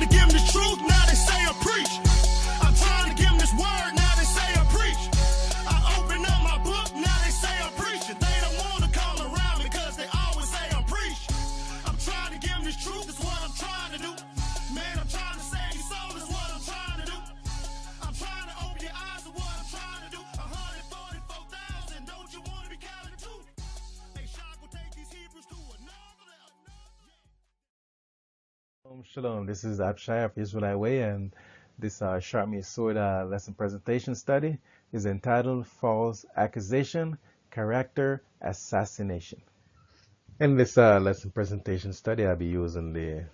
to give them this truth, now they say I preach. I'm trying to give them this word, now they say I preach. I open up my book, now they say I preach it. They don't want to come around because they always say I preach. I'm trying to give them this truth, is what I'm trying to do. Man, I'm trying to save your soul, is what I'm trying to do. I'm trying to open your eyes to what I'm trying to do. 144,000, don't you want to be counted too? Hey, Shock will take these Hebrews to another level. Shalom, this is Abshaiyah of Israelite Way, and this Sharp Me Sword lesson presentation study is entitled False Accusation, Character Assassination. In this lesson presentation study, I'll be using the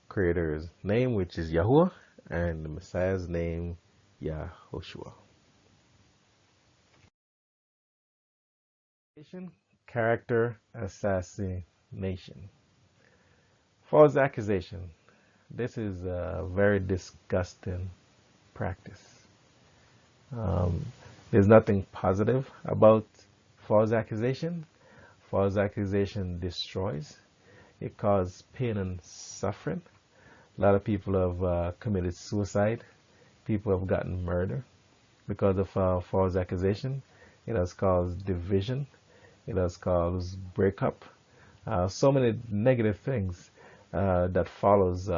Creator's name, which is Yahuwah, and the Messiah's name, Yahushua. Character assassination. False accusation. This is a very disgusting practice. There's nothing positive about false accusation. False accusation destroys. It causes pain and suffering. A lot of people have committed suicide. People have gotten murdered because of false accusation. It has caused division. It has caused breakup. So many negative things that follows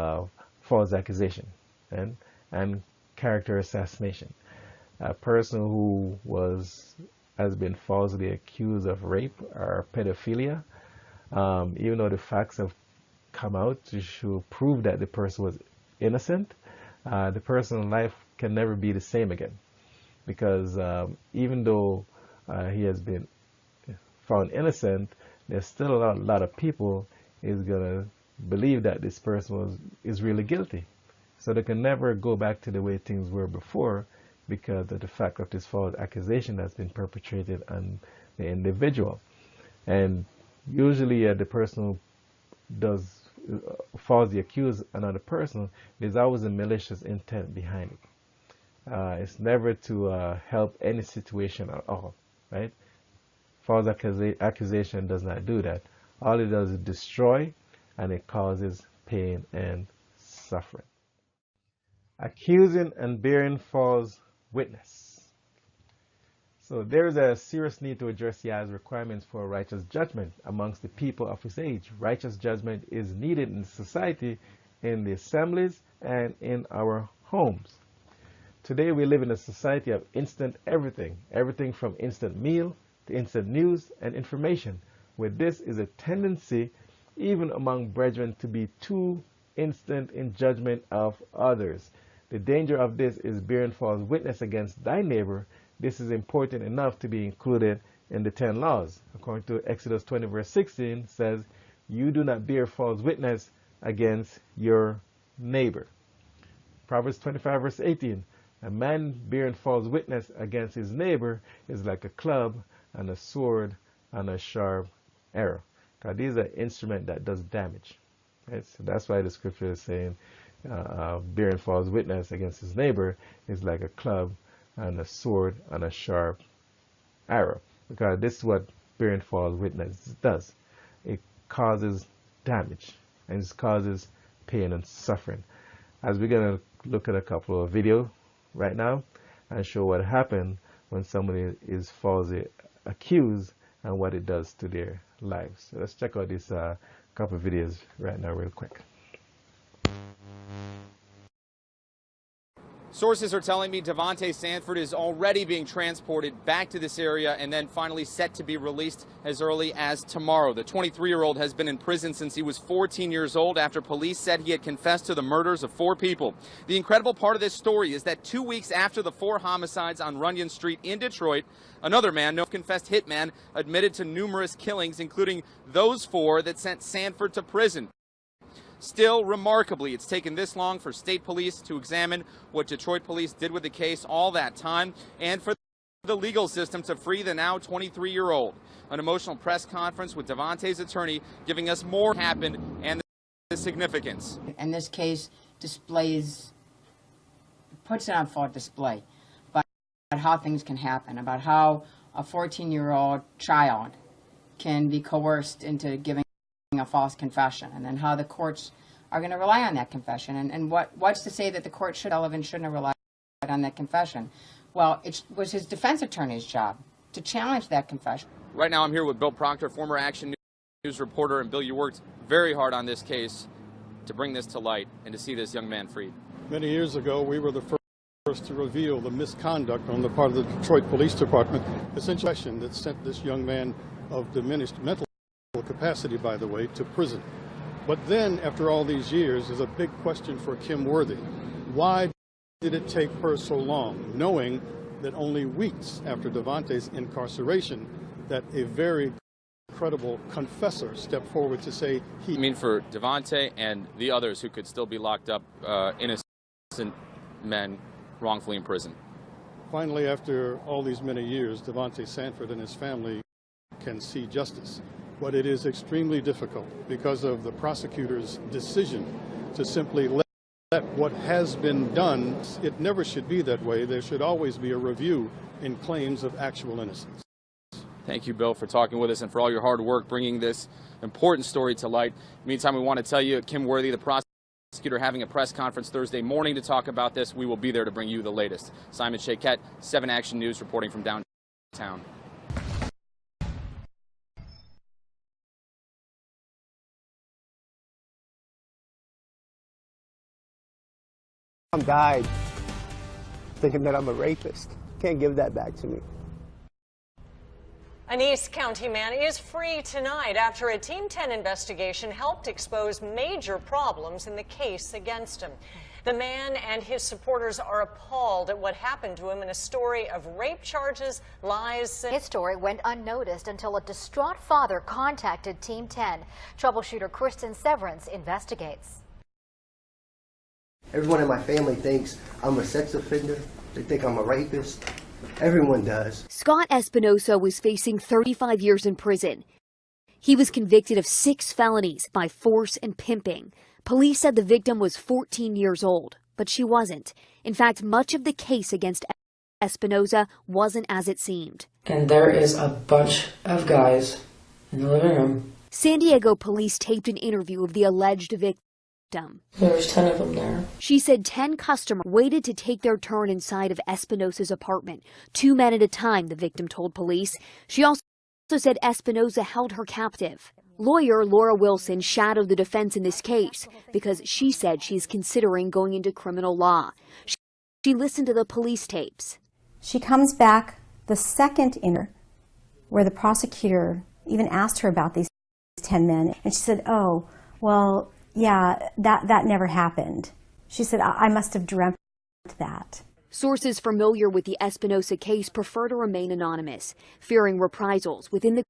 false accusation and character assassination. A person who has been falsely accused of rape or pedophilia, even though the facts have come out to prove that the person was innocent, the person's life can never be the same again, because even though he has been found innocent, there's still a lot of people is gonna believe that this person is really guilty. So they can never go back to the way things were before because of the fact of this false accusation that's been perpetrated on the individual. And usually the person who does falsely accuse another person, there's always a malicious intent behind it. It's never to help any situation at all, right? False accusation does not do that. All it does is destroy, and it causes pain and suffering. Accusing and bearing false witness. So there is a serious need to address Yah's requirements for righteous judgment amongst the people of his age. Righteous judgment is needed in society, in the assemblies, and in our homes. Today we live in a society of instant everything. Everything from instant meal to instant news and information. With this is a tendency even among brethren to be too instant in judgment of others. The danger of this is bearing false witness against thy neighbor. This is important enough to be included in the 10 laws. According to Exodus 20 verse 16 says, you do not bear false witness against your neighbor. Proverbs 25 verse 18, a man bearing false witness against his neighbor is like a club and a sword and a sharp arrow. Because these are instruments that does damage. Right? So that's why the scripture is saying bearing false witness against his neighbor is like a club and a sword and a sharp arrow. Because this is what bearing false witness does. It causes damage and it causes pain and suffering. As we're going to look at a couple of videos right now and show what happened when somebody is falsely accused and what it does to their lives. So let's check out this couple of videos right now real quick. Sources are telling me Devontae Sanford is already being transported back to this area and then finally set to be released as early as tomorrow. The 23-year-old has been in prison since he was 14 years old after police said he had confessed to the murders of 4 people. The incredible part of this story is that 2 weeks after the 4 homicides on Runyon Street in Detroit, another man, no confessed hitman, admitted to numerous killings, including those 4 that sent Sanford to prison. Still, remarkably, it's taken this long for state police to examine what Detroit police did with the case all that time, and for the legal system to free the now 23-year-old. An emotional press conference with Devontae's attorney giving us more happened and the significance. And this case puts it on full display about how things can happen, about how a 14-year-old child can be coerced into giving a false confession, and then how the courts are going to rely on that confession. And what's to say that the court shouldn't have relied on that confession? Well, it was his defense attorney's job to challenge that confession. Right now I'm here with Bill Proctor, former Action News reporter. And Bill, you worked very hard on this case to bring this to light and to see this young man freed. Many years ago, we were the first to reveal the misconduct on the part of the Detroit Police Department, essentially that sent this young man of diminished mental capacity, by the way, to prison. But then, after all these years, is a big question for Kim Worthy. Why did it take her so long, knowing that only weeks after Devontae's incarceration, that a very credible confessor stepped forward to say he... I mean, for Devontae and the others who could still be locked up, innocent men wrongfully in prison. Finally, after all these many years, Devontae Sanford and his family can see justice. But it is extremely difficult because of the prosecutor's decision to simply let what has been done. It never should be that way. There should always be a review in claims of actual innocence. Thank you, Bill, for talking with us and for all your hard work bringing this important story to light. Meantime, we want to tell you, Kim Worthy, the prosecutor, having a press conference Thursday morning to talk about this. We will be there to bring you the latest. Simon Shaquette, 7 Action News, reporting from downtown. I died thinking that I'm a rapist. Can't give that back to me. An East County man is free tonight after a Team 10 investigation helped expose major problems in the case against him. The man and his supporters are appalled at what happened to him in a story of rape charges, lies. His story went unnoticed until a distraught father contacted Team 10. Troubleshooter Kristen Severance investigates. Everyone in my family thinks I'm a sex offender. They think I'm a rapist. Everyone does. Scott Espinosa was facing 35 years in prison. He was convicted of 6 felonies by force and pimping. Police said the victim was 14 years old, but she wasn't. In fact, much of the case against Espinosa wasn't as it seemed. And there is a bunch of guys in the living room. San Diego police taped an interview of the alleged victim. There's 10 of them there. She said 10 customers waited to take their turn inside of Espinosa's apartment, 2 men at a time, the victim told police. She also said Espinosa held her captive. Lawyer Laura Wilson shadowed the defense in this case because she said she's considering going into criminal law. She listened to the police tapes. She comes back the second interview where the prosecutor even asked her about these 10 men, and she said, oh, well, yeah, that never happened. She said, I must have dreamt that. Sources familiar with the Espinosa case prefer to remain anonymous, fearing reprisals within the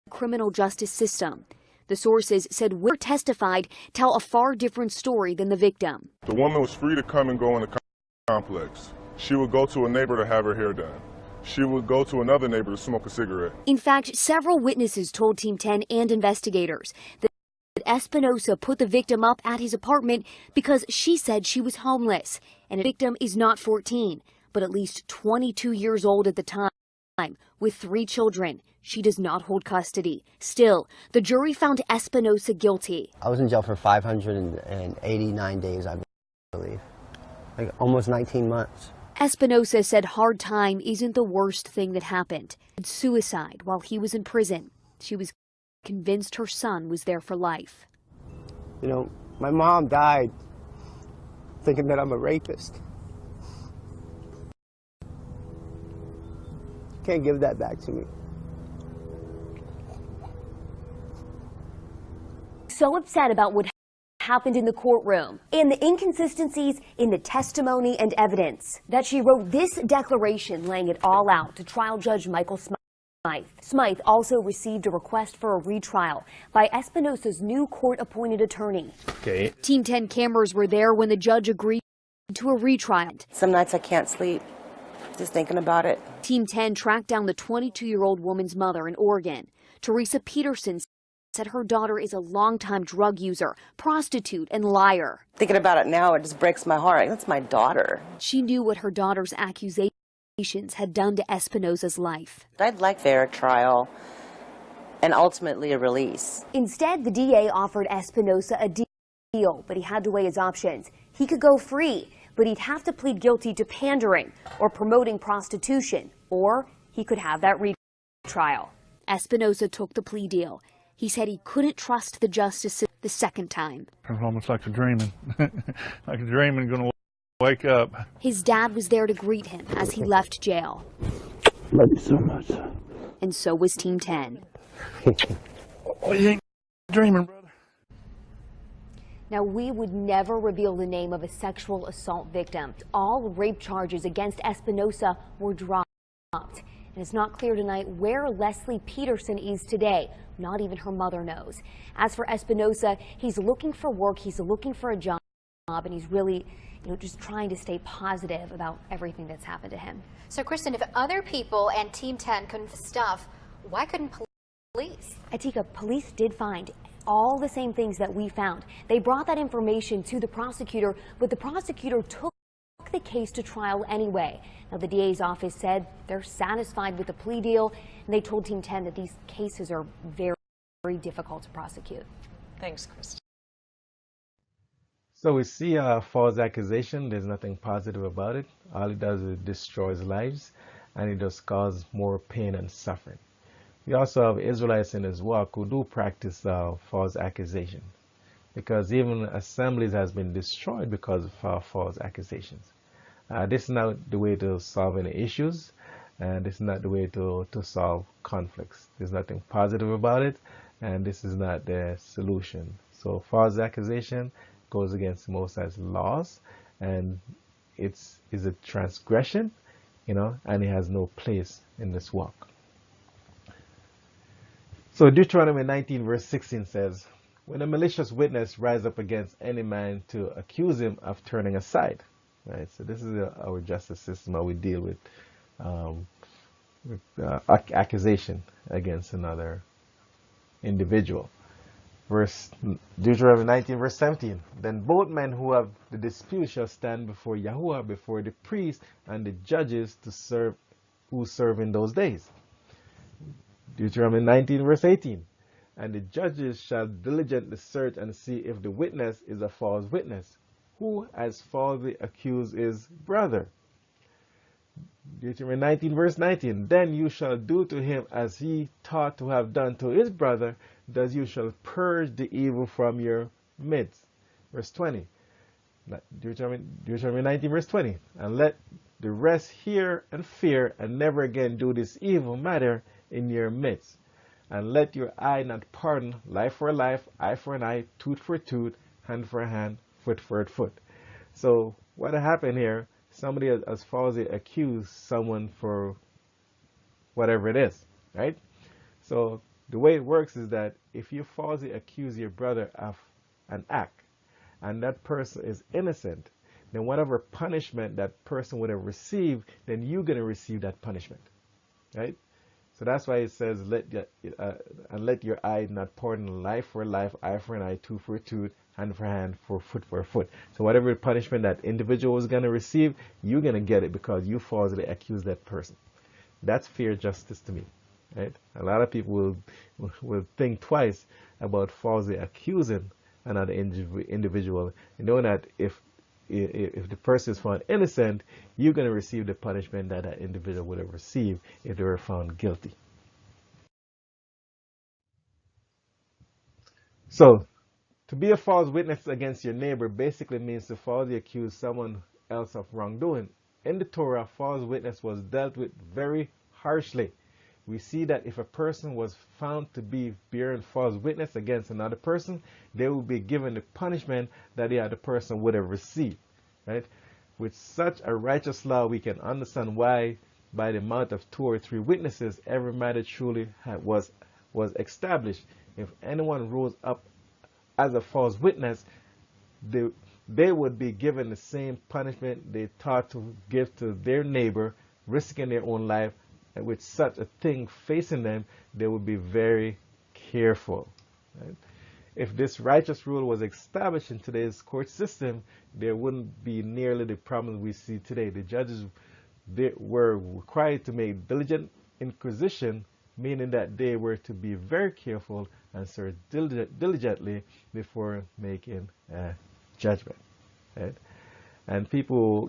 criminal justice system. The sources said Weir testified tell a far different story than the victim. The woman was free to come and go in the complex. She would go to a neighbor to have her hair done. She would go to another neighbor to smoke a cigarette. In fact, several witnesses told Team 10 and investigators that Espinosa put the victim up at his apartment because she said she was homeless. And the victim is not 14, but at least 22 years old at the time, with 3 children. She does not hold custody. Still, the jury found Espinosa guilty. I was in jail for 589 days, I believe. Like almost 19 months. Espinosa said hard time isn't the worst thing that happened. Suicide while he was in prison. She was convinced her son was there for life. You know, my mom died thinking that I'm a rapist. Can't give that back to me. So upset about what happened in the courtroom and the inconsistencies in the testimony and evidence that she wrote this declaration laying it all out to trial judge Michael Smythe. Smythe also received a request for a retrial by Espinosa's new court-appointed attorney. Okay. Team 10 cameras were there when the judge agreed to a retrial. Some nights I can't sleep, just thinking about it. Team 10 tracked down the 22-year-old woman's mother in Oregon. Teresa Peterson said her daughter is a longtime drug user, prostitute, and liar. Thinking about it now, it just breaks my heart. That's my daughter. She knew what her daughter's accusations had done to Espinosa's life. I'd like fair trial and ultimately a release. Instead, the DA offered Espinosa a deal appeal, but he had to weigh his options. He could go free, but he'd have to plead guilty to pandering or promoting prostitution, or he could have that retrial. Espinosa took the plea deal. He said he couldn't trust the justice the second time. It's almost like a dreaming, like a dreaming going to wake up. His dad was there to greet him as he left jail. Love you so much. And so was Team 10. Oh, you ain't dreaming, brother. Now, we would never reveal the name of a sexual assault victim. All rape charges against Espinosa were dropped. And it's not clear tonight where Leslie Peterson is today. Not even her mother knows. As for Espinosa, he's looking for work, he's looking for a job, and he's really, just trying to stay positive about everything that's happened to him. So, Kristen, if other people and Team 10 couldn't stuff, why couldn't police? Atika, police did find all the same things that we found. They brought that information to the prosecutor, but the prosecutor took the case to trial anyway. Now, the DA's office said they're satisfied with the plea deal, and they told Team 10 that these cases are very, very difficult to prosecute. Thanks, Kristen. So we see a false accusation. There's nothing positive about it. All it does is destroys lives, and it just causes more pain and suffering. We also have Israelites in this walk who do practice false accusation, because even assemblies has been destroyed because of false accusations. This is not the way to solve any issues, and this is not the way to solve conflicts. There's nothing positive about it, and this is not the solution. So false accusation goes against Most High's laws, and is a transgression, and it has no place in this walk. So Deuteronomy 19 verse 16 says, when a malicious witness rise up against any man to accuse him of turning aside. Right? So this is our justice system, how we deal with accusation against another individual. Deuteronomy 19 verse 17. Then both men who have the dispute shall stand before Yahuwah, before the priest and the judges who serve in those days. Deuteronomy 19 verse 18. And the judges shall diligently search and see if the witness is a false witness, who as falsely accused his brother. Deuteronomy 19 verse 19. Then you shall do to him as he thought to have done to his brother, thus you shall purge the evil from your midst. Verse 20. Deuteronomy 19 verse 20. And let the rest hear and fear, and never again do this evil matter in your midst. And let your eye not pardon, life for life, eye for an eye, tooth for tooth, hand for a hand, foot for a foot. So what happened here, somebody has falsely accused someone for whatever it is, right? So the way it works is that if you falsely accuse your brother of an act, and that person is innocent, then whatever punishment that person would have received, then you're going to receive that punishment, right? So that's why it says, let your eye not pardon, life for life, eye for an eye, tooth for tooth, hand for hand, foot for foot. So whatever punishment that individual is going to receive, you're going to get it because you falsely accused that person. That's fair justice to me, right? A lot of people will think twice about falsely accusing another individual, knowing that if the person is found innocent, you're going to receive the punishment that that individual would have received if they were found guilty. So, to be a false witness against your neighbor basically means to falsely accuse someone else of wrongdoing. In the Torah, false witness was dealt with very harshly. We see that if a person was found to be bearing false witness against another person, they would be given the punishment that the other person would have received. Right? With such a righteous law, we can understand why, by the amount of 2 or 3 witnesses, every matter truly was established. If anyone rose up as a false witness, they would be given the same punishment they thought to give to their neighbor, risking their own life. And with such a thing facing them, they would be very careful. Right? If this righteous rule was established in today's court system, there wouldn't be nearly the problems we see today. The judges were required to make diligent inquisition meaning that they were to be very careful and search diligently before making a judgment. Right? And people,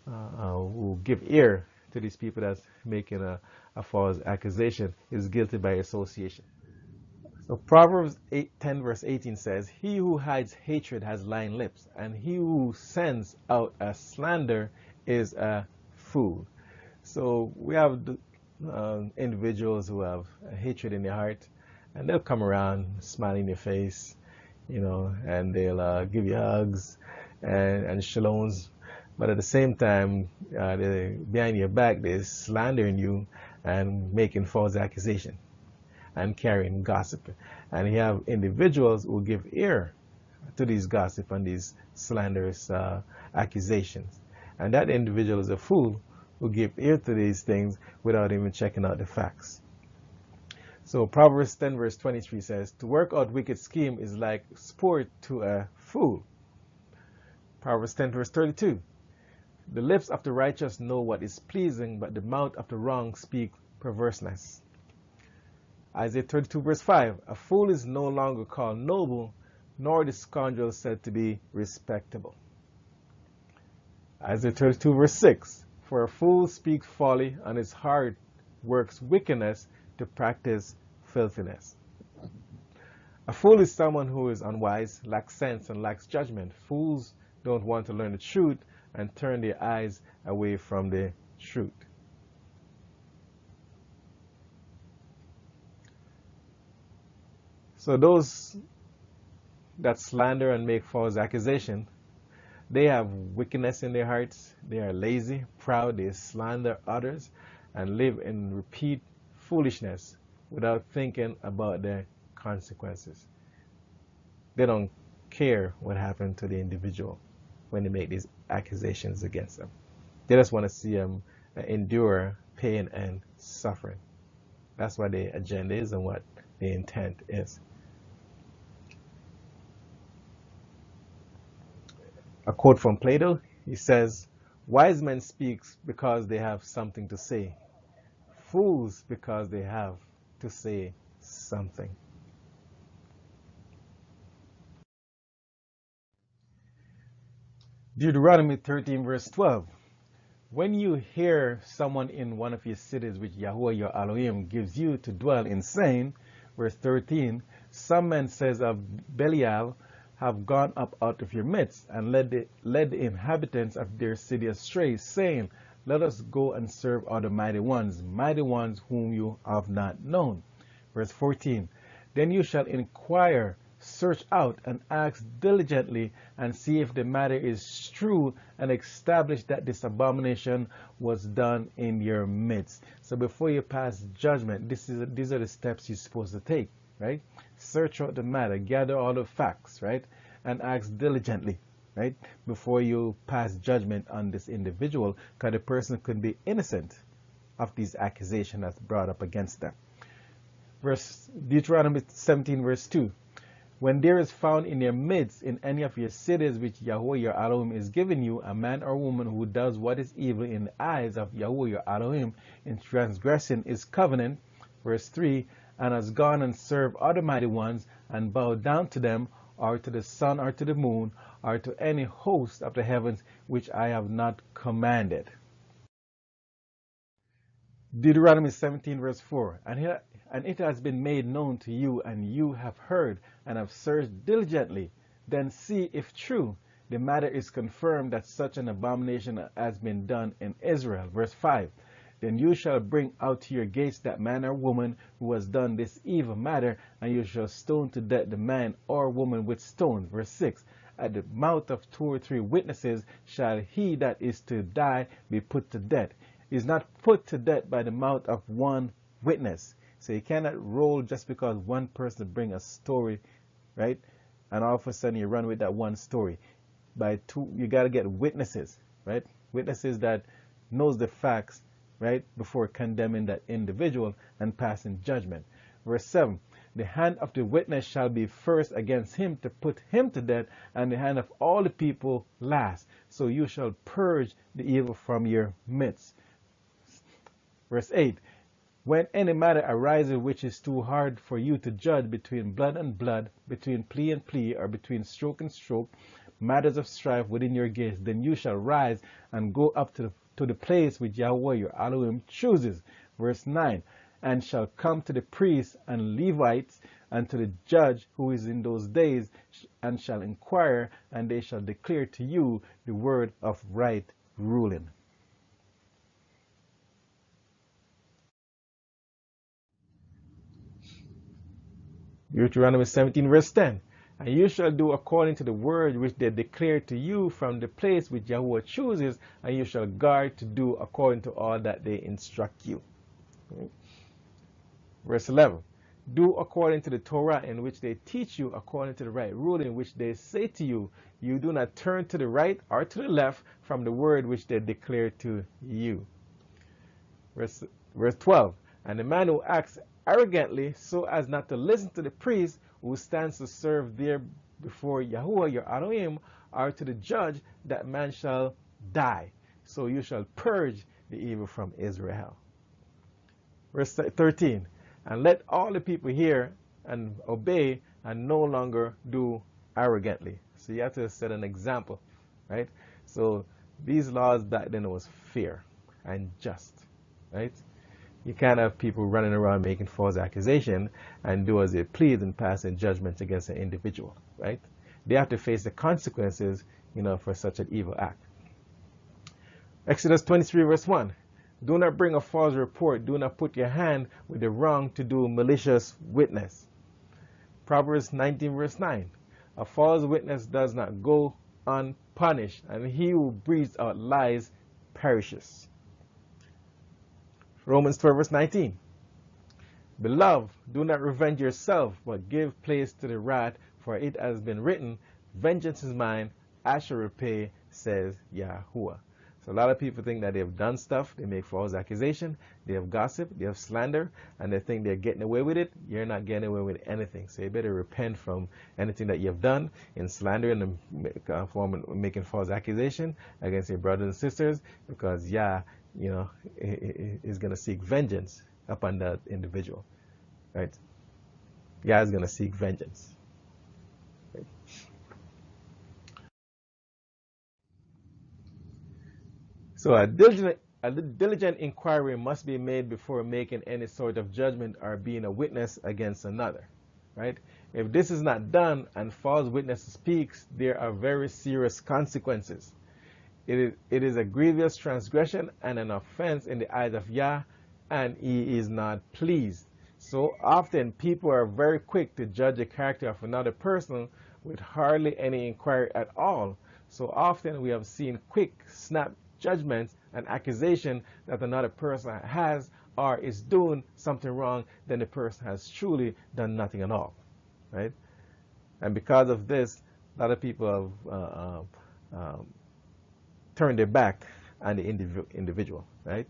who give ear to these people that's making a false accusation is guilty by association. So Proverbs 10 verse 18 says, "He who hides hatred has lying lips, and he who sends out a slander is a fool." So we have individuals who have hatred in their heart, and they'll come around smiling in your face, and they'll give you hugs and shalloms, but at the same time, behind your back, they're slandering you and making false accusation and carrying gossip. And you have individuals who give ear to these gossip and these slanderous accusations. And that individual is a fool who give ear to these things without even checking out the facts. So Proverbs 10 verse 23 says, "To work out wicked scheme is like sport to a fool." Proverbs 10 verse 32, "The lips of the righteous know what is pleasing, but the mouth of the wrong speak perverseness." Isaiah 32 verse 5, "A fool is no longer called noble, nor the scoundrel said to be respectable." Isaiah 32 verse 6, "For a fool speaks folly, and his heart works wickedness to practice filthiness." A fool is someone who is unwise, lacks sense, and lacks judgment. Fools don't want to learn the truth and turn their eyes away from the truth. So those that slander and make false accusation, they have wickedness in their hearts. They are lazy, proud, they slander others, and live in repeat foolishness without thinking about the consequences. They don't care what happened to the individual when they make these accusations against them. They just want to see them endure pain and suffering. That's what the agenda is and what the intent is. A quote from Plato, he says, "Wise men speak because they have something to say. Fools because they have to say something." Deuteronomy 13 verse 12. "When you hear someone in one of your cities which Yahweh your Elohim gives you to dwell in saying," verse 13, "some men says of Belial, have gone up out of your midst, and led the inhabitants of their city astray, saying, let us go and serve other mighty ones whom you have not known." Verse 14, "Then you shall inquire, search out, and ask diligently, and see if the matter is true, and establish that this abomination was done in your midst." So before you pass judgment, these are the steps you're supposed to take, right? Search out the matter, gather all the facts, right? And ask diligently, right? Before you pass judgment on this individual, because the person could be innocent of these accusations that's brought up against them. Deuteronomy 17 verse 2, "When there is found in your midst, in any of your cities which Yahweh your Elohim is giving you, a man or woman who does what is evil in the eyes of Yahweh your Elohim, in transgressing his covenant," verse 3, "and has gone and served other mighty ones, and bowed down to them, or to the sun, or to the moon, or to any host of the heavens which I have not commanded." Deuteronomy 17 verse 4, "And it has been made known to you, and you have heard, and have searched diligently. Then see if true the matter is confirmed that such an abomination has been done in Israel." Verse 5, "Then you shall bring out to your gates that man or woman who has done this evil matter, and you shall stone to death the man or woman with stones." Verse 6, "At the mouth of 2 or 3 witnesses shall he that is to die be put to death." He is not put to death by the mouth of one witness. So you cannot roll just because one person bring a story, right? And all of a sudden you run with that one story. By 2, you got to get witnesses, right? Witnesses that knows the facts, right, before condemning that individual and passing judgment. Verse 7, "The hand of the witness shall be first against him to put him to death, and the hand of all the people last. So you shall purge the evil from your midst." Verse 8, When any matter arises which is too hard for you to judge between blood and blood, between plea and plea, or between stroke and stroke, matters of strife within your gates, then you shall rise and go up to the place which Yahweh your Elohim chooses. Verse 9, and shall come to the priests and Levites and to the judge who is in those days, and shall inquire, and they shall declare to you the word of right ruling. Deuteronomy 17 verse 10. And you shall do according to the word which they declare to you from the place which Yahweh chooses, and you shall guard to do according to all that they instruct you. Verse 11. Do according to the Torah in which they teach you, according to the right ruling which they say to you. You do not turn to the right or to the left from the word which they declare to you. Verse 12. And the man who acts arrogantly so as not to listen to the priest who stands to serve there before Yahuwah your Elohim, or to the judge, that man shall die. So you shall purge the evil from Israel. Verse 13. And let all the people hear and obey, and no longer do arrogantly. So you have to set an example, right? So these laws back then was fair and just, right? You can't have people running around making false accusation and do as they please and passing judgment against an individual, right? They have to face the consequences, for such an evil act. Exodus 23 verse 1. Do not bring a false report. Do not put your hand with the wrong to do malicious witness. Proverbs 19 verse 9. A false witness does not go unpunished, and he who breathes out lies perishes. Romans 12 verse 19. Beloved, do not revenge yourself, but give place to the wrath, for it has been written, vengeance is mine, I shall repay, says Yahuwah. So a lot of people think that they have done stuff, they make false accusation, they have gossip, they have slander, and they think they're getting away with it. You're not getting away with anything. So you better repent from anything that you have done in slander and form of making false accusation against your brothers and sisters, because Yah, is going to seek vengeance upon that individual, right? Yah is going to seek vengeance. Right? So a diligent inquiry must be made before making any sort of judgment or being a witness against another, right? If this is not done and false witness speaks, there are very serious consequences. It is a grievous transgression and an offense in the eyes of Yah, and he is not pleased. So often people are very quick to judge the character of another person with hardly any inquiry at all. So often we have seen quick, snap judgments and accusation that another person has or is doing something wrong, then the person has truly done nothing at all, right? And because of this, a lot of people have turned their back on the individual, right?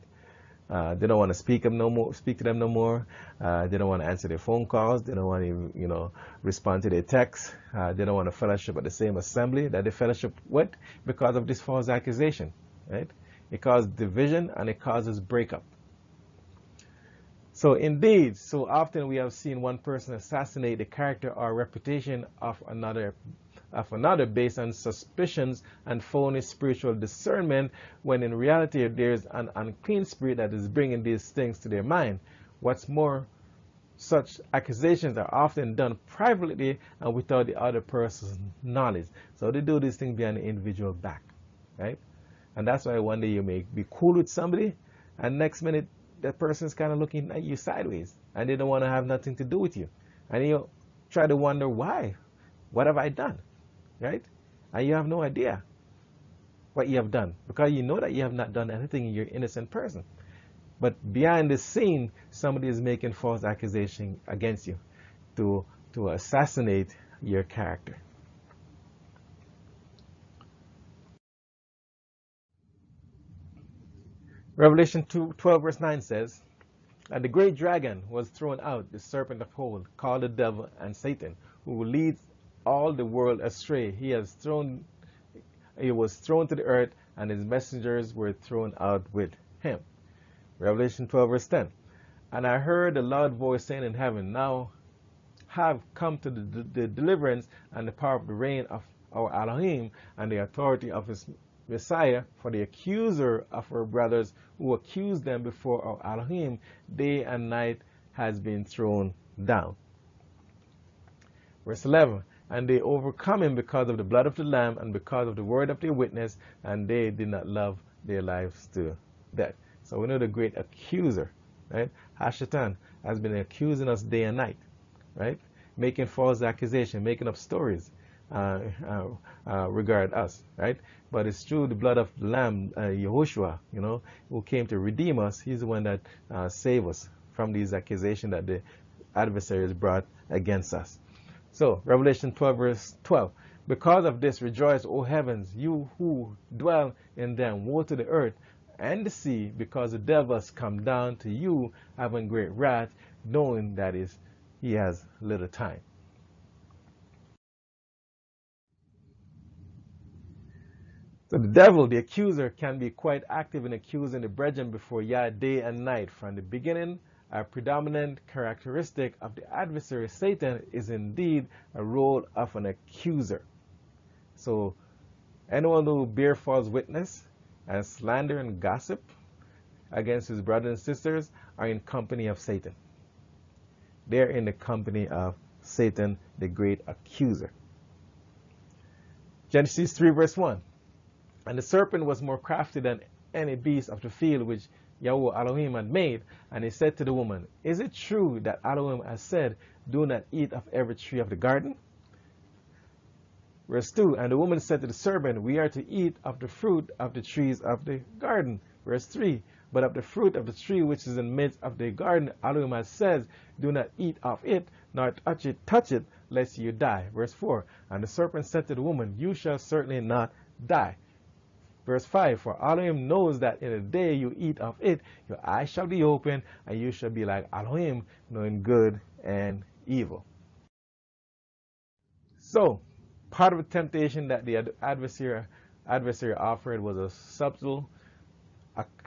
They don't want to speak to them no more. They don't want to answer their phone calls. They don't want to, respond to their texts. They don't want to fellowship at the same assembly that they fellowship with because of this false accusation, right? It causes division and it causes breakup. So indeed, so often we have seen one person assassinate the character or reputation of another based on suspicions and phony spiritual discernment, when in reality there's an unclean spirit that is bringing these things to their mind. What's more, such accusations are often done privately and without the other person's knowledge. So they do these things behind the individual back, right? And that's why one day you may be cool with somebody, and next minute that person's kind of looking at you sideways, and they don't want to have nothing to do with you. And you try to wonder why. What have I done? Right? And you have no idea what you have done, because you know that you have not done anything and you're an innocent person. But behind the scene, somebody is making false accusation against you to assassinate your character. Revelation 12 verse 9 says, and the great dragon was thrown out, the serpent of old, called the devil and Satan, who leads all the world astray. He was thrown to the earth, and his messengers were thrown out with him. Revelation 12 verse 10. And I heard a loud voice saying in heaven, now have come to the deliverance and the power of the reign of our Elohim and the authority of his Messiah, for the accuser of our brothers who accused them before our Elohim day and night has been thrown down. Verse 11, and they overcome him because of the blood of the Lamb and because of the word of their witness, and they did not love their lives to death. So we know the great accuser, right? Hashatan has been accusing us day and night, right? Making false accusation, making up stories regarding us, right? But it's through the blood of the Lamb, Yehoshua, you know, who came to redeem us. He's the one that saved us from these accusations that the adversaries brought against us. So, Revelation 12, verse 12. Because of this, rejoice, O heavens, you who dwell in them. Woe to the earth and the sea, because the devil has come down to you, having great wrath, knowing that he has little time. So the devil, the accuser, can be quite active in accusing the brethren before Yah day and night. From the beginning, a predominant characteristic of the adversary Satan is indeed a role of an accuser. So anyone who bear false witness and slander and gossip against his brothers and sisters are in company of Satan. They're in the company of Satan, the great accuser. Genesis 3 verse 1. And the serpent was more crafty than any beast of the field which Yahweh Elohim had made. And he said to the woman, is it true that Elohim has said, do not eat of every tree of the garden? Verse 2, and the woman said to the serpent, we are to eat of the fruit of the trees of the garden. Verse 3, but of the fruit of the tree which is in the midst of the garden, Elohim has said, do not eat of it, nor touch it, lest you die. Verse 4, and the serpent said to the woman, you shall certainly not die. Verse 5, for Elohim knows that in the day you eat of it, your eyes shall be open, and you shall be like Elohim, knowing good and evil. So, part of the temptation that the adversary offered was a subtle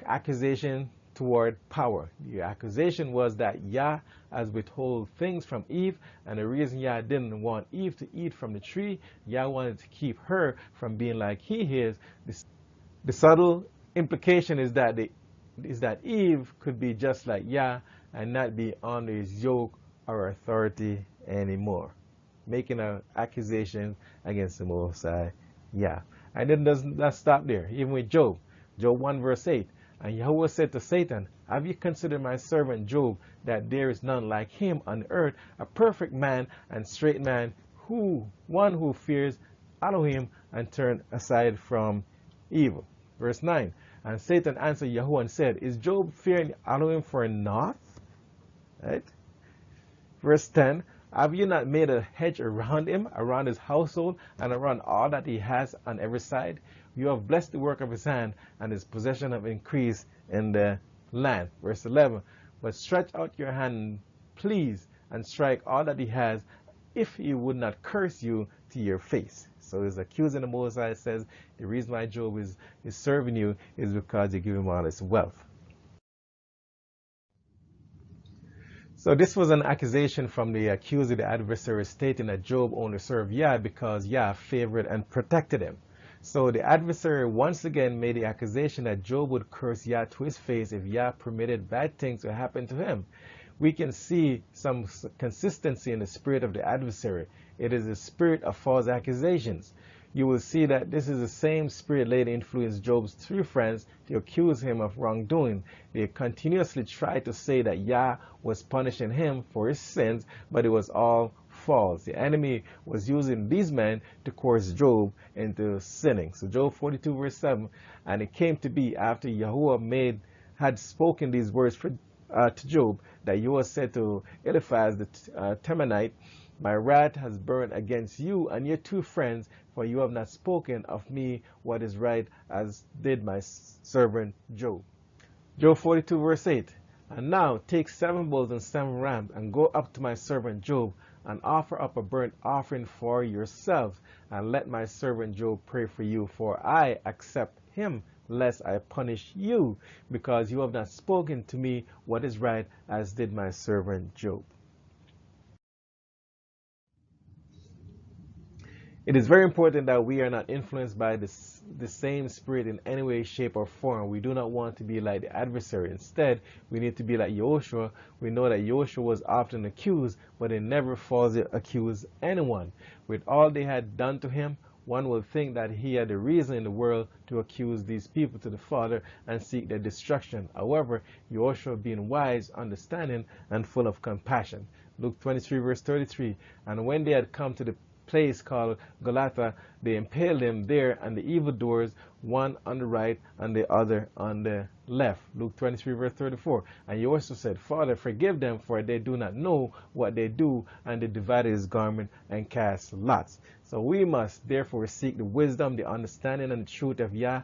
accusation toward power. The accusation was that Yah has withheld things from Eve, and the reason Yah didn't want Eve to eat from the tree, Yah wanted to keep her from being like he is. The subtle implication is that Eve could be just like Yah and not be under his yoke or authority anymore, making an accusation against the Most High Yah. And it does not stop there. Even with Job, Job 1 verse 8, and Yahweh said to Satan, have you considered my servant Job, that there is none like him on earth, a perfect man and straight man, one who fears Elohim and turn aside from evil. Verse 9, and Satan answered Yahweh and said, is Job fearing Elohim for naught? Right? Verse 10, have you not made a hedge around him, around his household, and around all that he has on every side? You have blessed the work of his hand, and his possession have increased in the land. Verse 11, but stretch out your hand, please, and strike all that he has, if he would not curse you to your face. So he's accusing the Most High, says the reason why Job is serving you is because you give him all his wealth. So this was an accusation from the accuser, the adversary, stating that Job only served Yah because Yah favored and protected him. So the adversary once again made the accusation that Job would curse Yah to his face if Yah permitted bad things to happen to him. We can see some consistency in the spirit of the adversary. It is the spirit of false accusations. You will see that this is the same spirit later influenced Job's three friends to accuse him of wrongdoing. They continuously tried to say that Yah was punishing him for his sins, but it was all false. The enemy was using these men to coerce Job into sinning. So Job 42 verse 7, and it came to be after Yahuwah had spoken these words to Job, that Yahuwah said to Eliphaz the Temanite, my wrath has burned against you and your two friends, for you have not spoken of me what is right, as did my servant Job. Job 42 verse 8, and now take 7 bulls and 7 rams, and go up to my servant Job, and offer up a burnt offering for yourselves, and let my servant Job pray for you, for I accept him lest I punish you, because you have not spoken to me what is right, as did my servant Job. It is very important that we are not influenced by the same spirit in any way, shape, or form. We do not want to be like the adversary. Instead, we need to be like Joshua. We know that Joshua was often accused, but he never falsely accused anyone. With all they had done to him, one would think that he had a reason in the world to accuse these people to the Father and seek their destruction. However, Joshua, being wise, understanding, and full of compassion. Luke 23, verse 33. And when they had come to the place called Golgotha, they impaled him there, and the evildoers, one on the right and the other on the left. Luke 23, verse 34. And he also said, Father, forgive them, for they do not know what they do. And they divided his garment and cast lots. So we must therefore seek the wisdom, the understanding, and the truth of Yah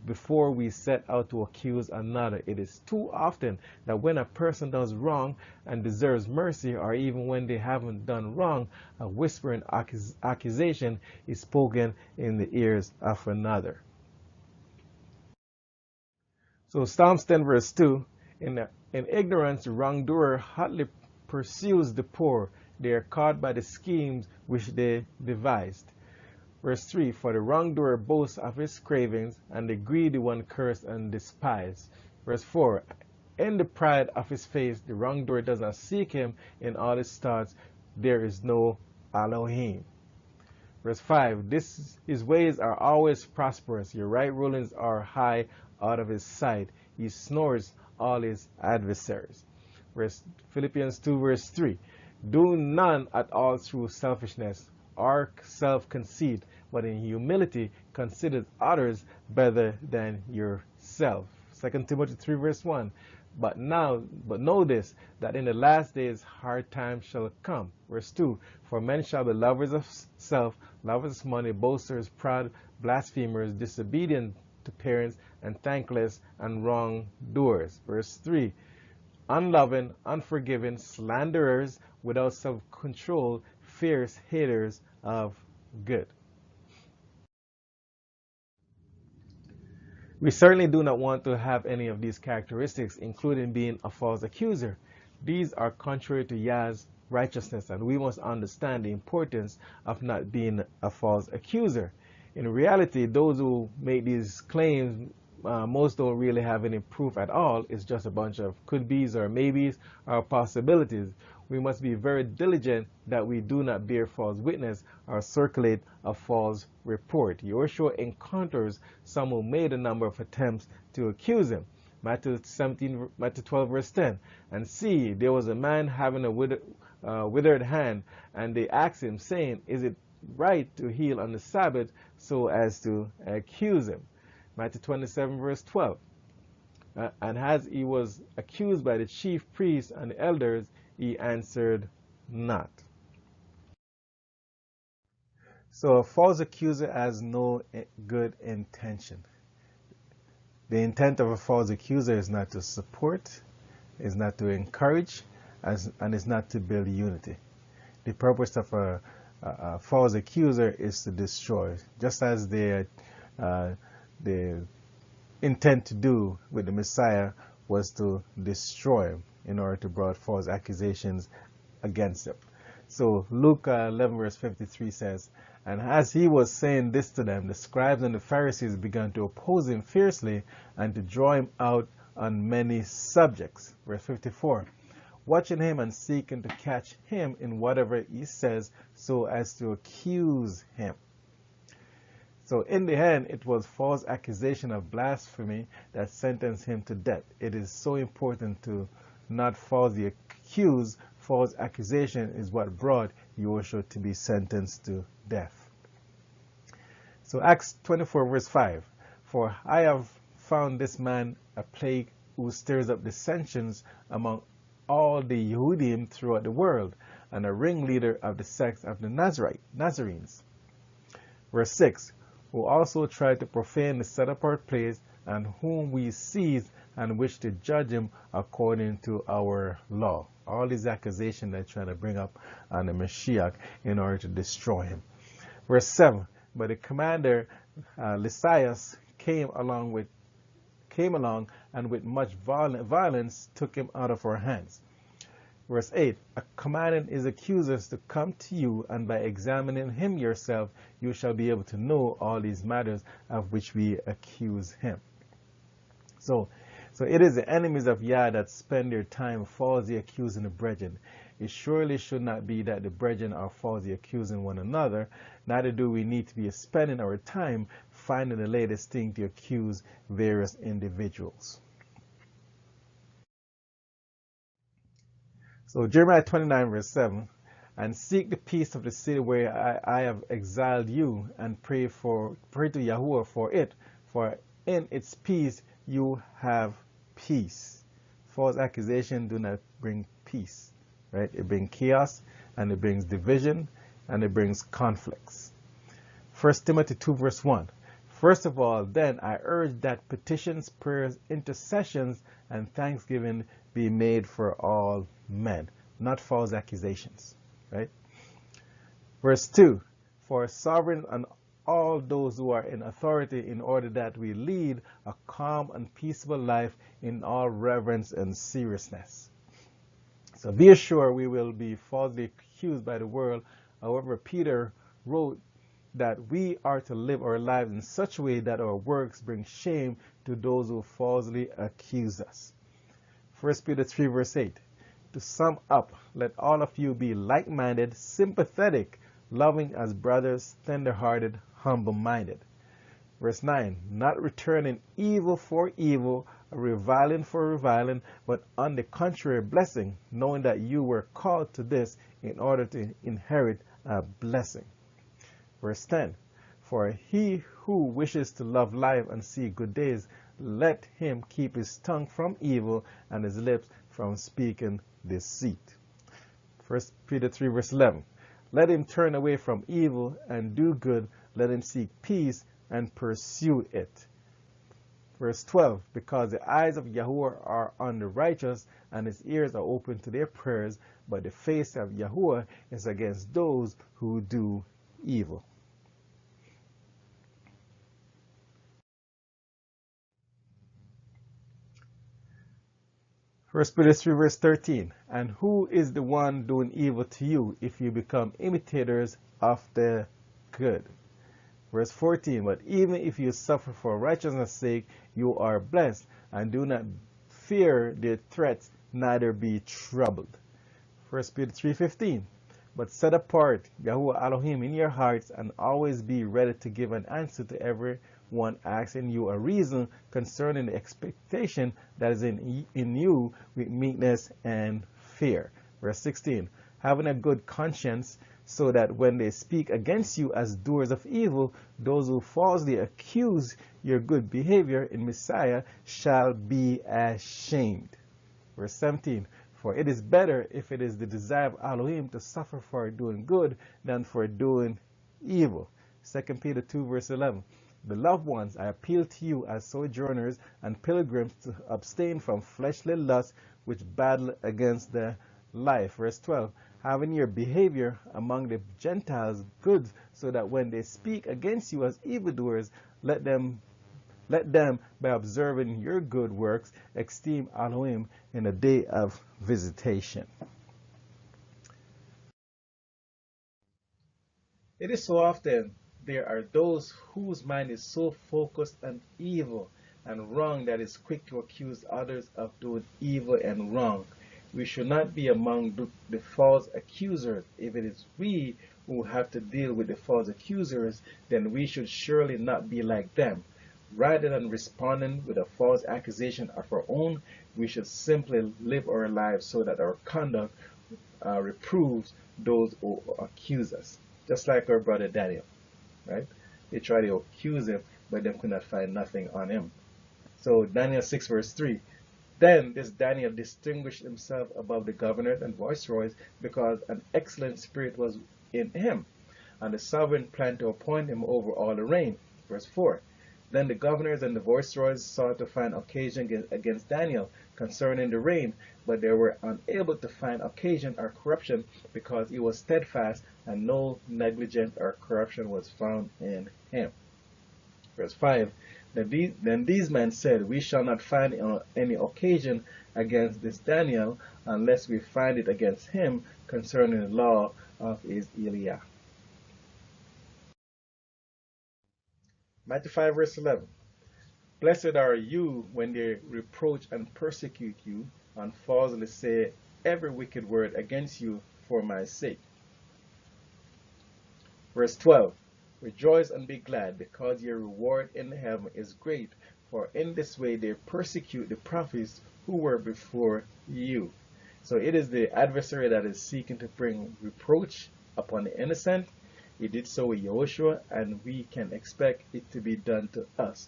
before we set out to accuse another. It is too often that when a person does wrong and deserves mercy, or even when they haven't done wrong, a whispering accusation is spoken in the ears of another. So Psalms 10 verse 2, in ignorance the wrongdoer hotly pursues the poor. They are caught by the schemes which they devised. Verse 3, for the wrongdoer boasts of his cravings, and the greedy one cursed and despised. Verse 4, in the pride of his face the wrongdoer does not seek him. In all his thoughts there is no Elohim. Verse 5, his ways are always prosperous. Your right rulings are high out of his sight. He snores all his adversaries. Philippians 2 verse 3, do none at all through selfishness or self-conceit, but in humility consider others better than yourself. 2 Timothy 3 verse 1, but know this, that in the last days hard times shall come. Verse 2, for men shall be lovers of self, lovers of money, boasters, proud, blasphemers, disobedient to parents, and thankless, and wrongdoers. Verse 3, unloving, unforgiving, slanderers, without self-control, fierce haters of good. We certainly do not want to have any of these characteristics, including being a false accuser. These are contrary to Yah's righteousness, and we must understand the importance of not being a false accuser. In reality, those who make these claims, most don't really have any proof at all. It's just a bunch of could-be's or maybes or possibilities. We must be very diligent that we do not bear false witness or circulate a false report. Joshua encounters some who made a number of attempts to accuse him. Matthew 12 verse 10. And see, there was a man having a withered hand, and they asked him, saying, is it right to heal on the Sabbath, so as to accuse him? Matthew 27 verse 12. And as he was accused by the chief priests and the elders, he answered not. So a false accuser has no good intention. The intent of a false accuser is not to support, is not to encourage, and is not to build unity. The purpose of a false accuser is to destroy, just as the intent to do with the Messiah was to destroy him in order to bring false accusations against him. So Luke 11 verse 53 says, and as he was saying this to them, the scribes and the Pharisees began to oppose him fiercely and to draw him out on many subjects. Verse 54, watching him and seeking to catch him in whatever he says, so as to accuse him. So in the end, it was false accusation of blasphemy that sentenced him to death. It is so important to not falsely accuse. False accusation is what brought Joshua to be sentenced to death. So Acts 24 verse 5, for I have found this man a plague who stirs up dissensions among all the Yehudim throughout the world, and a ringleader of the sect of the Nazarenes. Verse 6, who also tried to profane the set-apart place, and whom we seized and wish to judge him according to our law. All these accusations they're trying to bring up on the Mashiach in order to destroy him. Verse 7, but the commander Lysias came along with came along and with much violence took him out of our hands. Verse 8, a commandant is accusers to come to you, and by examining him yourself, you shall be able to know all these matters of which we accuse him. So it is the enemies of Yah that spend their time falsely accusing the brethren. It surely should not be that the brethren are falsely accusing one another. Neither do we need to be spending our time finding the latest thing to accuse various individuals. So Jeremiah 29 verse 7, and seek the peace of the city where I have exiled you, and pray to Yahuwah for it, for in its peace you have peace. False accusation do not bring peace, right? It brings chaos, and it brings division, and it brings conflicts. 1 Timothy 2 verse 1. First of all, then, I urge that petitions, prayers, intercessions, and thanksgiving be made for all men, not false accusations, right? Verse 2, for sovereign and all those who are in authority, in order that we lead a calm and peaceable life in all reverence and seriousness. So be assured we will be falsely accused by the world. However, Peter wrote that we are to live our lives in such a way that our works bring shame to those who falsely accuse us. 1 Peter 3 verse 8. To sum up, let all of you be like-minded, sympathetic, loving as brothers, tender-hearted, humble-minded. Verse 9. Not returning evil for evil, or reviling for reviling, but on the contrary blessing, knowing that you were called to this in order to inherit a blessing. Verse 10. For he who wishes to love life and see good days, let him keep his tongue from evil and his lips from speaking deceit. 1 Peter 3 verse 11. Let him turn away from evil and do good. Let him seek peace and pursue it. Verse 12. Because the eyes of Yahuwah are on the righteous, and his ears are open to their prayers, but the face of Yahuwah is against those who do evil. First Peter 3 verse 13. And who is the one doing evil to you, if you become imitators of the good? Verse 14. But even if you suffer for righteousness' sake, you are blessed, and do not fear their threats, neither be troubled. 1 Peter 3:15. But set apart Yahuwah Elohim in your hearts, and always be ready to give an answer to everyone asking you a reason concerning the expectation that is in you, with meekness and fear. Verse 16. Having a good conscience, so that when they speak against you as doers of evil, those who falsely accuse your good behavior in Messiah shall be ashamed. Verse 17. For it is better, if it is the desire of Elohim, to suffer for doing good than for doing evil. 2 Peter 2 verse 11. Beloved ones, I appeal to you as sojourners and pilgrims to abstain from fleshly lusts which battle against the life. Verse 12. Having your behavior among the Gentiles good, so that when they speak against you as evildoers, let them, by observing your good works, esteem Elohim in a day of visitation. It is so often there are those whose mind is so focused on evil and wrong that is quick to accuse others of doing evil and wrong. We should not be among the false accusers. If it is we who have to deal with the false accusers, then we should surely not be like them. Rather than responding with a false accusation of our own, we should simply live our lives so that our conduct reproves those who accuse us. Just like our brother Daniel, right? They tried to accuse him, but they could not find nothing on him. So Daniel 6 verse 3. Then this Daniel distinguished himself above the governors and viceroys, because an excellent spirit was in him, and the sovereign planned to appoint him over all the reign. Verse 4. Then the governors and the viceroys sought to find occasion against Daniel concerning the reign, but they were unable to find occasion or corruption, because he was steadfast, and no negligence or corruption was found in him. Verse 5. Then these men said, We shall not find any occasion against this Daniel, unless we find it against him concerning the law of his Eliah. Matthew 5 verse 11. Blessed are you when they reproach and persecute you, and falsely say every wicked word against you for my sake. Verse 12. Rejoice and be glad, because your reward in heaven is great, for in this way they persecute the prophets who were before you. So it is the adversary that is seeking to bring reproach upon the innocent. He did so with Joshua, and we can expect it to be done to us.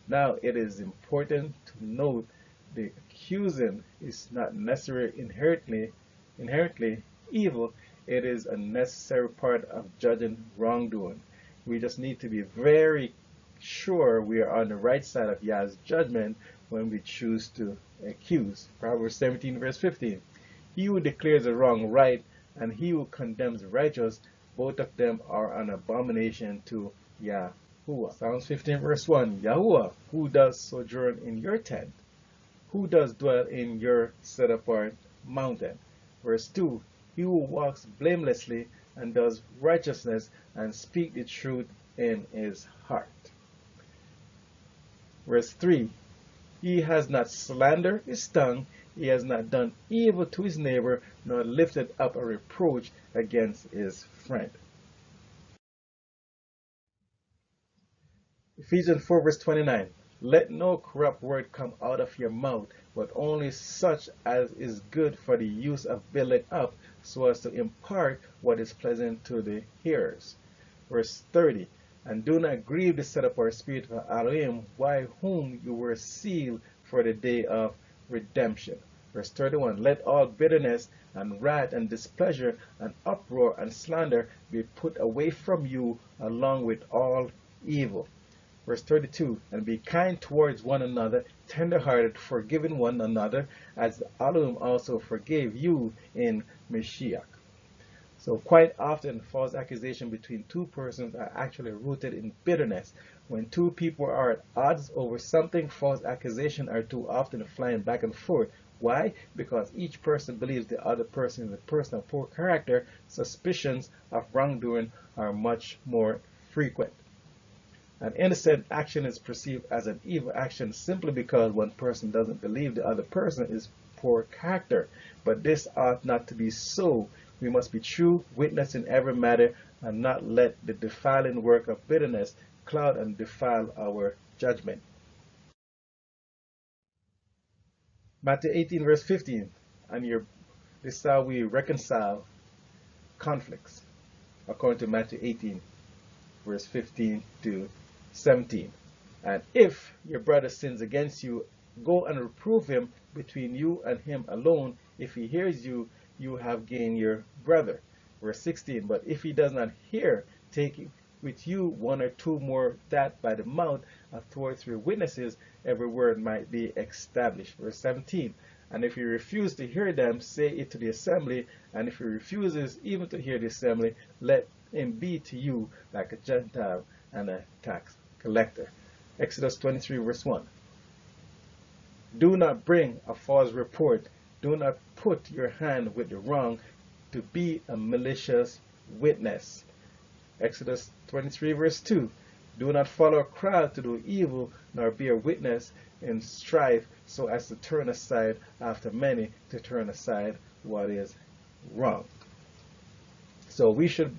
Now it is important to note the accusing is not necessarily inherently evil. It is a necessary part of judging wrongdoing. We just need to be very sure we are on the right side of Yah's judgment when we choose to accuse. Proverbs 17 verse 15. He who declares a wrong right and he who condemns the righteous, both of them are an abomination to Yahuwah. Psalms 15 verse 1. Yahuwah, who does sojourn in your tent? Who does dwell in your set apart mountain? Verse 2. He who walks blamelessly and does righteousness and speak the truth in his heart. Verse 3. He has not slandered his tongue, he has not done evil to his neighbor, nor lifted up a reproach against his friend. Ephesians 4 verse 29. Let no corrupt word come out of your mouth, but only such as is good for the use of building up, so as to impart what is pleasant to the hearers. Verse 30. And do not grieve the set apart spirit of Elohim, by whom you were sealed for the day of redemption. Verse 31. Let all bitterness and wrath and displeasure and uproar and slander be put away from you, along with all evil. Verse 32. And be kind towards one another, tender-hearted, forgiving one another, as Elohim also forgave you in Mashiach. So quite often, false accusations between two persons are actually rooted in bitterness. When two people are at odds over something, false accusations are too often flying back and forth. Why? Because each person believes the other person is a person of poor character. Suspicions of wrongdoing are much more frequent. An innocent action is perceived as an evil action simply because one person doesn't believe the other person is poor character. But this ought not to be so. We must be true witness in every matter and not let the defiling work of bitterness cloud and defile our judgment. Matthew 18 verse 15. And this is how we reconcile conflicts, according to Matthew 18 verse 15 to 17. And if your brother sins against you, go and reprove him between you and him alone. If he hears you, you have gained your brother. Verse 16. But if he does not hear, take with you one or two more, that by the mouth of 2 or 3 witnesses every word might be established. Verse 17. And if he refuse to hear them, say it to the assembly. And if he refuses even to hear the assembly, let him be to you like a Gentile and a tax collector. Exodus 23 verse 1. Do not bring a false report. Do not put your hand with the wrong, to be a malicious witness. Exodus 23 verse 2. Do not follow a crowd to do evil, nor be a witness in strife, so as to turn aside after many, to turn aside what is wrong. So we should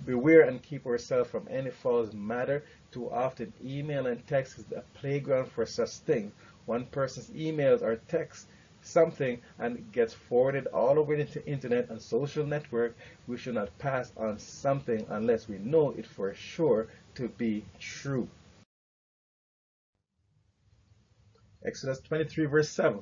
beware and keep ourselves from any false matter. Too often email and text is a playground for such things. One person's emails or text something and it gets forwarded all over the internet and social network. We should not pass on something unless we know it for sure to be true. Exodus 23 verse 7.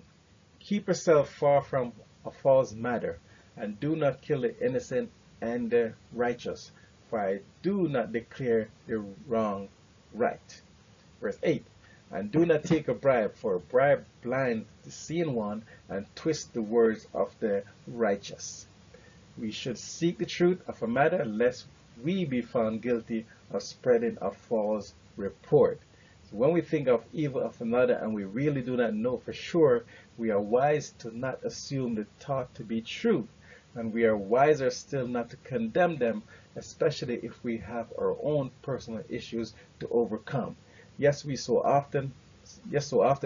Keep yourself far from a false matter, and do not kill the innocent and the righteous, for I do not declare the wrong right. Verse 8. And do not take a bribe, for a bribe blinds the seeing one and twists the words of the righteous. We should seek the truth of a matter, lest we be found guilty of spreading a false report. So when we think of evil of another and we really do not know for sure, we are wise to not assume the thought to be true, and we are wiser still not to condemn them, especially if we have our own personal issues to overcome. So often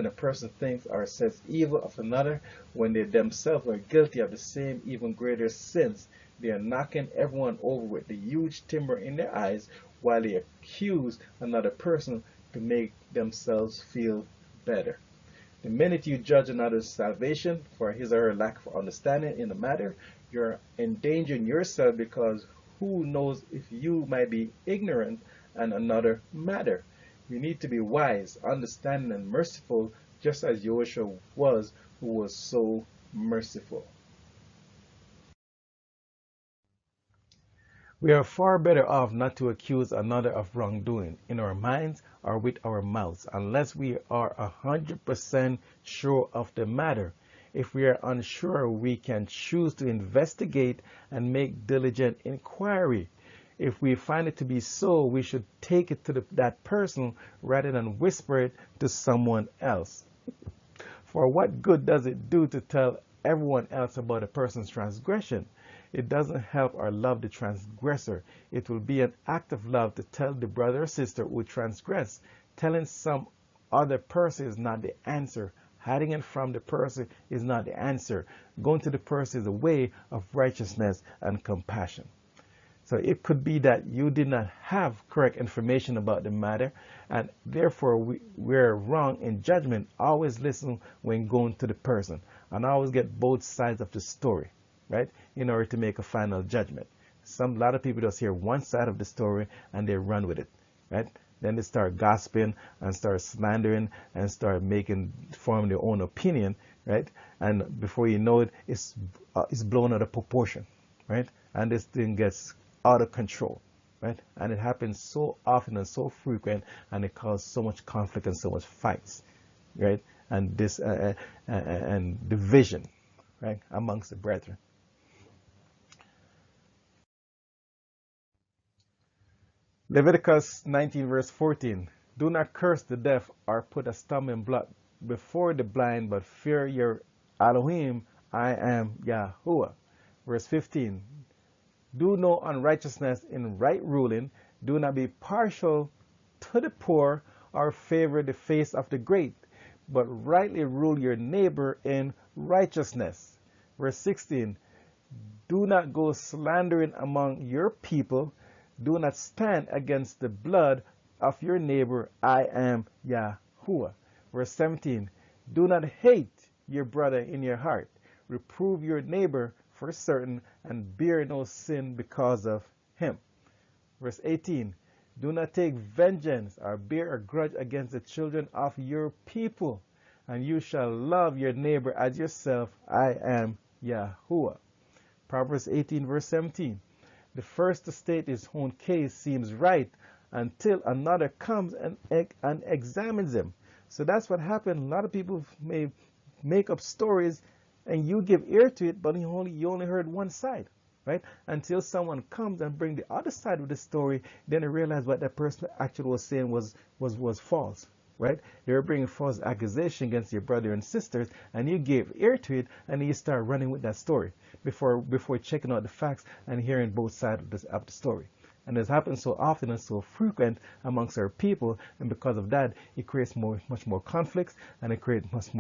a person thinks or says evil of another when they themselves are guilty of the same even greater sins. They are knocking everyone over with the huge timber in their eyes while they accuse another person to make themselves feel better. The minute you judge another's salvation for his or her lack of understanding in the matter, you're endangering yourself, because who knows if you might be ignorant in another matter. We need to be wise, understanding, and merciful, just as Joshua was, who was so merciful. We are far better off not to accuse another of wrongdoing in our minds or with our mouths, unless we are 100% sure of the matter. If we are unsure, we can choose to investigate and make diligent inquiry. If we find it to be so, we should take it to that person rather than whisper it to someone else. For what good does it do to tell everyone else about a person's transgression? It doesn't help or love the transgressor. It will be an act of love to tell the brother or sister who transgressed. Telling some other person is not the answer. Hiding it from the person is not the answer. Going to the person is a way of righteousness and compassion. So it could be that you did not have correct information about the matter, and therefore we're wrong in judgment. Always listen when going to the person, and always get both sides of the story, right, in order to make a final judgment. A lot of people just hear one side of the story and they run with it, right? Then they start gossiping and start slandering and start forming their own opinion, right? And before you know it, it's blown out of proportion, right? And this thing gets out of control, right? And it happens so often and so frequent, and it causes so much conflict and so much fights, right? And this and division, right, amongst the brethren. Leviticus 19 verse 14. Do not curse the deaf or put a stumbling block before the blind, but fear your Elohim. I am Yahuwah. Verse 15. Do no unrighteousness in right ruling. Do not be partial to the poor or favor the face of the great, but rightly rule your neighbor in righteousness. Verse 16. Do not go slandering among your people. Do not stand against the blood of your neighbor. I am Yahuwah. Verse 17. Do not hate your brother in your heart. Reprove your neighbor for certain, and bear no sin because of him. Verse 18. Do not take vengeance or bear a grudge against the children of your people, and you shall love your neighbor as yourself. I am Yahuwah. Proverbs 18 verse 17. The first to state his own case seems right until another comes and examines him. So that's what happened. A lot of people may make up stories and you give ear to it, but you only heard one side, right? Until someone comes and bring the other side of the story, then you realize what that person actually was saying was false, right? They were bringing false accusation against your brother and sisters, and you gave ear to it, and you start running with that story before checking out the facts and hearing both sides of the story. And this happens so often and so frequent amongst our people, and because of that, it creates much more conflicts, and it creates much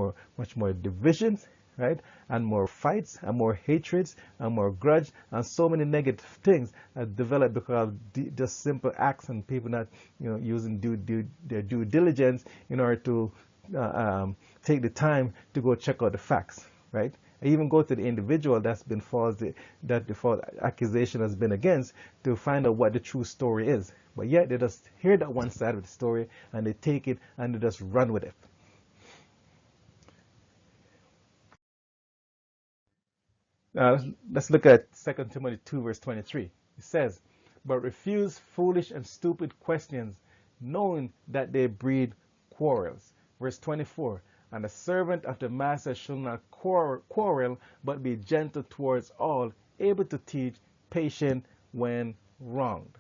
more divisions, right? And more fights, and more hatreds, and more grudge, and so many negative things that develop because of just simple acts and people not, using their due diligence in order to take the time to go check out the facts, right? Even go to the individual that the false accusation has been against to find out what the true story is. But yet they just hear that one side of the story and they take it and they just run with it. Now let's look at 2 Timothy 2 verse 23. It says, but refuse foolish and stupid questions, knowing that they breed quarrels. Verse 24. And the servant of the master shall not quarrel, but be gentle towards all, able to teach, patient when wronged.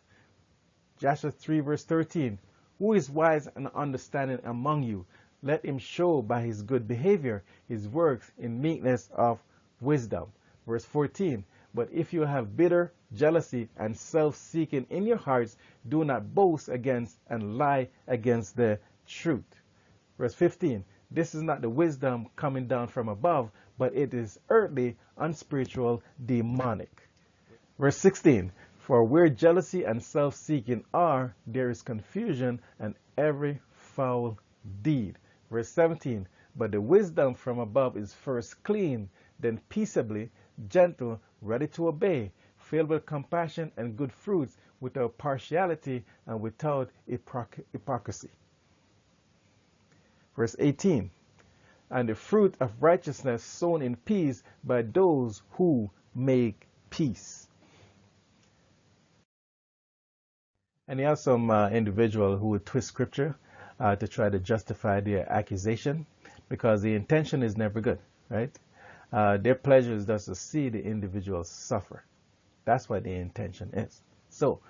Joshua 3 verse 13. Who is wise and understanding among you? Let him show by his good behavior his works in meekness of wisdom. Verse 14. But if you have bitter jealousy and self-seeking in your hearts, do not boast against and lie against the truth. Verse 15. This is not the wisdom coming down from above, but it is earthly, unspiritual, demonic. Verse 16. For where jealousy and self-seeking are, there is confusion and every foul deed. Verse 17. But the wisdom from above is first clean, then peaceably, gentle, ready to obey, filled with compassion and good fruits, without partiality and without hypocrisy. Verse 18. And the fruit of righteousness sown in peace by those who make peace. And you have some individual who would twist scripture to try to justify their accusation, because the intention is never good, right? Their pleasure is just to see the individual suffer. That's what the intention is. So,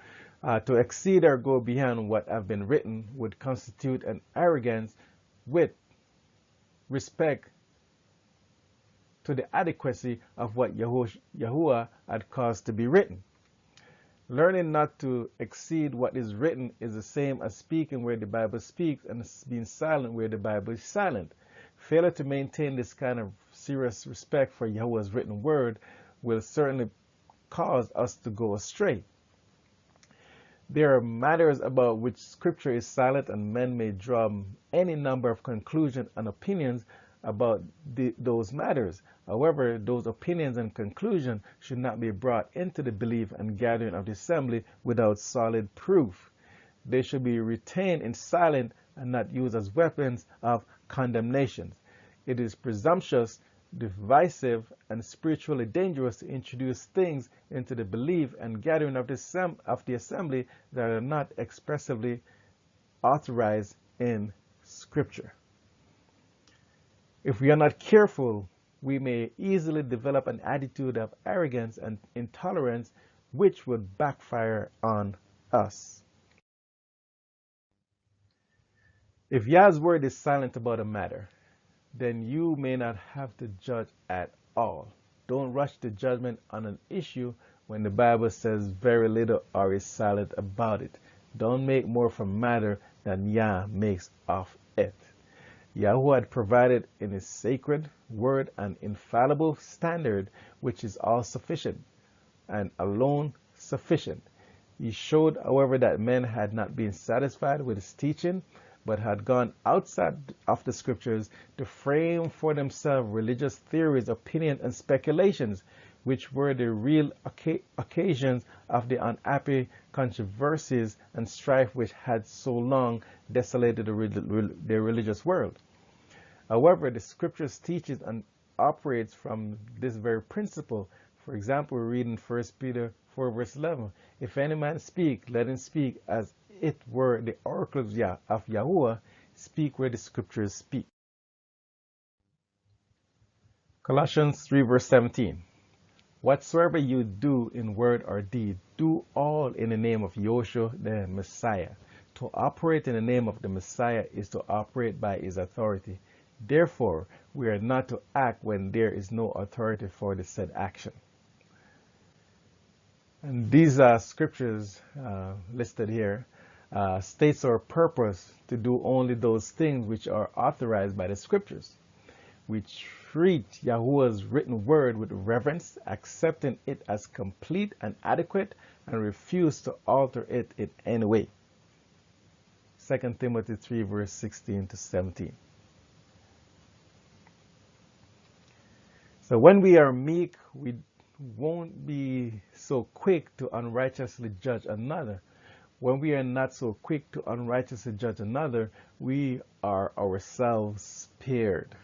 to exceed or go beyond what have been written would constitute an arrogance with respect to the adequacy of what Yahuwah had caused to be written. Learning not to exceed what is written is the same as speaking where the Bible speaks and being silent where the Bible is silent. Failure to maintain this kind of serious respect for Yahuwah's written word will certainly cause us to go astray. There are matters about which scripture is silent, and men may draw any number of conclusions and opinions about those matters. However, those opinions and conclusions should not be brought into the belief and gathering of the assembly without solid proof. They should be retained in silence and not used as weapons of condemnation. It is presumptuous, divisive, and spiritually dangerous to introduce things into the belief and gathering of the assembly that are not expressly authorized in Scripture. If we are not careful, we may easily develop an attitude of arrogance and intolerance, which would backfire on us. If Yah's word is silent about a matter, then you may not have to judge at all. Don't rush to judgment on an issue when the Bible says very little or is silent about it. Don't make more of a matter than Yah makes of it. Yahuwah had provided in his sacred word an infallible standard which is all sufficient and alone sufficient. He showed, however, that men had not been satisfied with his teaching, but had gone outside of the scriptures to frame for themselves religious theories, opinions, and speculations, which were the real occasions of the unhappy controversies and strife which had so long desolated the religious world. However, the scriptures teaches and operates from this very principle. For example, we read in 1 Peter 4 verse 11, if any man speak, let him speak as it were the oracle of Yahuwah, speak where the scriptures speak. Colossians 3 verse 17, whatsoever you do in word or deed, do all in the name of Yahshua the Messiah. To operate in the name of the Messiah is to operate by his authority. Therefore, we are not to act when there is no authority for the said action. And these scriptures listed here states our purpose to do only those things which are authorized by the scriptures. We treat Yahuwah's written word with reverence, accepting it as complete and adequate, and refuse to alter it in any way. 2 Timothy 3 verse 16 to 17. So when we are meek, we won't be so quick to unrighteously judge another. When we are not so quick to unrighteously judge another, we are ourselves spared.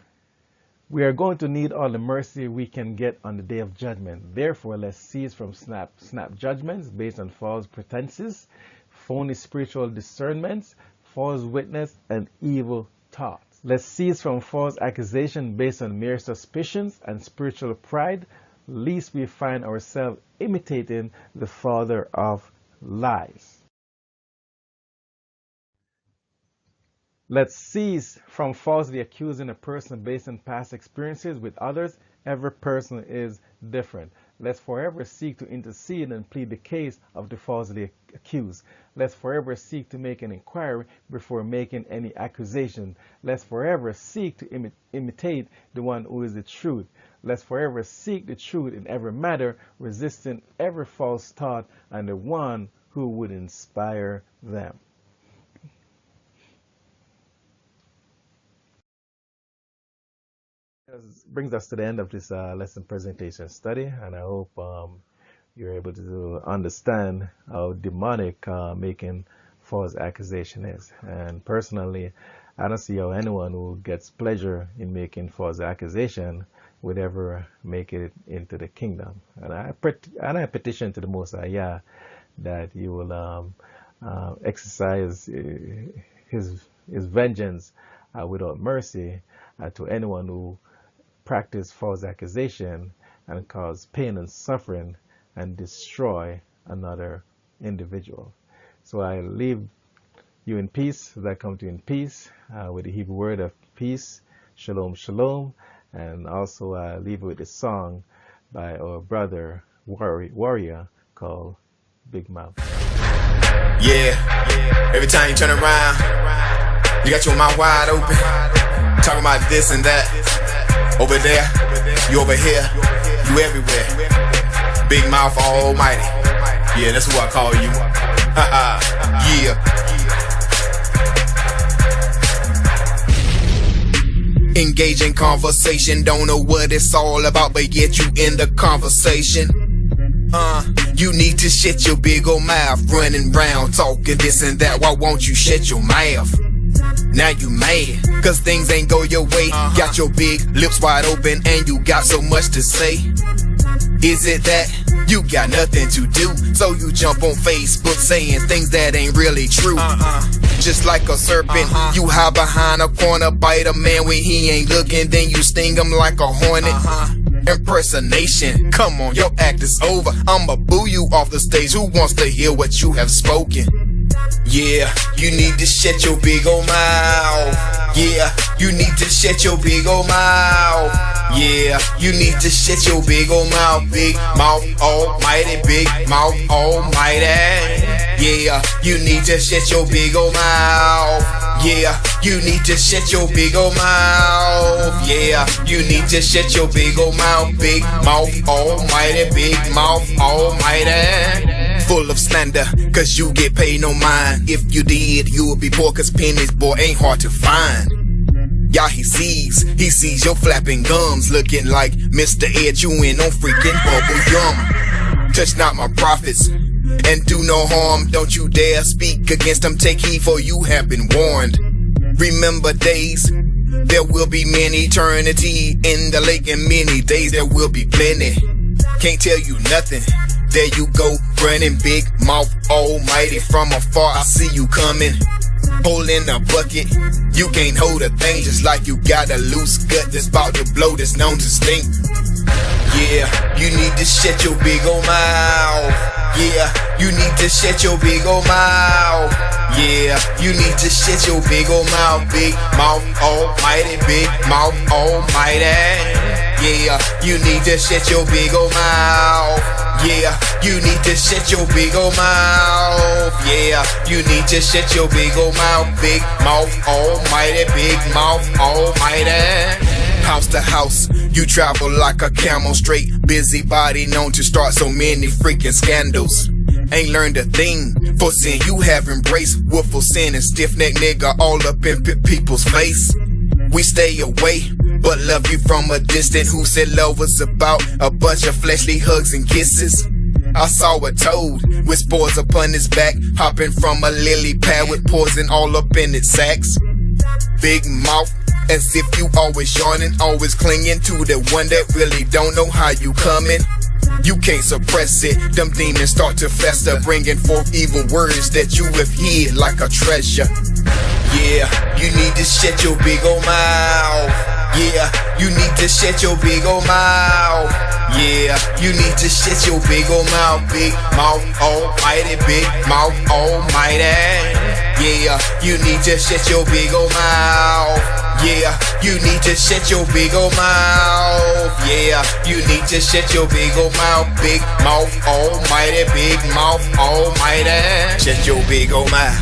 We are going to need all the mercy we can get on the day of judgment. Therefore, let's cease from snap judgments based on false pretenses, phony spiritual discernments, false witness, and evil thoughts. Let's cease from false accusation based on mere suspicions and spiritual pride, lest we find ourselves imitating the father of lies. Let's cease from falsely accusing a person based on past experiences with others. Every person is different. Let's forever seek to intercede and plead the case of the falsely accused. Let's forever seek to make an inquiry before making any accusation. Let's forever seek to imitate the one who is the truth. Let's forever seek the truth in every matter, resisting every false thought and the one who would inspire them. This brings us to the end of this lesson presentation study, and I hope you're able to understand how demonic making false accusation is. And personally, I don't see how anyone who gets pleasure in making false accusation would ever make it into the kingdom. And I petition to the Most High, yeah, that you will exercise his vengeance without mercy to anyone who practice false accusation and cause pain and suffering and destroy another individual. So I leave you in peace as I come to you in peace with the Hebrew word of peace, shalom, shalom, and also I leave you with a song by our brother warrior called Big Mouth. Yeah, every time you turn around, you got your mouth wide open, talking about this and that. Over there, you over here, you everywhere. Big Mouth Almighty. Yeah, that's who I call you. Yeah. Engage in conversation, don't know what it's all about, but yet you in the conversation. You need to shut your big old mouth, running round talking this and that. Why won't you shut your mouth? Now you mad, cause things ain't go your way. Got your big lips wide open and you got so much to say. Is it that you got nothing to do, so you jump on Facebook saying things that ain't really true? Just like a serpent, you hide behind a corner, bite a man when he ain't looking, then you sting him like a hornet. Impersonation, come on, your act is over. I'ma boo you off the stage. Who wants to hear what you have spoken? Yeah, you need to shut your big old mouth. Yeah, you need to shut your big old mouth. Yeah, you need to shut your big old mouth. Big Mouth Almighty, Big Mouth Almighty. Yeah, you need to shut your big old mouth. Yeah, you need to shut your big old mouth. Yeah, you need to shut your big old mouth. Big Mouth Almighty, Big Mouth Almighty. Full of slander, cause you get paid no mind. If you did, you would be poor, cause pennies, boy, ain't hard to find. Yeah, he sees your flapping gums, looking like Mr. Ed chewing on freaking bubble gum. Touch not my prophets, and do no harm. Don't you dare speak against them, take heed, for you have been warned. Remember days, there will be many. Eternity in the lake, and many days there will be plenty. Can't tell you nothing. There you go, running Big Mouth Almighty. From afar I see you coming, holding a bucket. You can't hold a thing, just like you got a loose gut that's about to blow, that's known to stink. Yeah, you need to shut your big old mouth. Yeah, you need to shut your big old mouth. Yeah, you need to shut your big old mouth. Big Mouth Almighty, Big Mouth Almighty. Yeah, you need to shut your big old mouth. Yeah, you need to shut your big old mouth. Yeah, you need to shut your big old mouth. Big Mouth Almighty, Big Mouth Almighty. House to house, you travel like a camel, straight busybody, known to start so many freaking scandals. Ain't learned a thing for sin you have embraced. Willful sin and stiff-neck nigga all up in people's face. We stay away, but love you from a distance. Who said love was about a bunch of fleshly hugs and kisses? I saw a toad with spores upon his back, hopping from a lily pad with poison all up in its sacks. Big mouth, as if you always yawning, always clinging to the one that really don't know how you coming. You can't suppress it, them demons start to fester, bringing forth evil words that you have hid like a treasure. Yeah, you need to shut your big old mouth. Yeah, you need to shut your big old mouth. Yeah, you need to shut your big old mouth. Big Mouth Almighty, Big Mouth Almighty. Yeah, you need to shut your big old mouth. Yeah, you need to shut your big old mouth. Yeah, you need to shut your big old mouth. Big mouth almighty, big mouth almighty. Shut your big old mouth.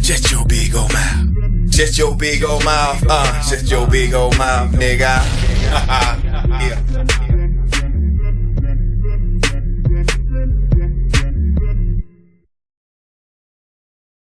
Shut your big old mouth. Shut your big old mouth. Shut your big old mouth, nigga.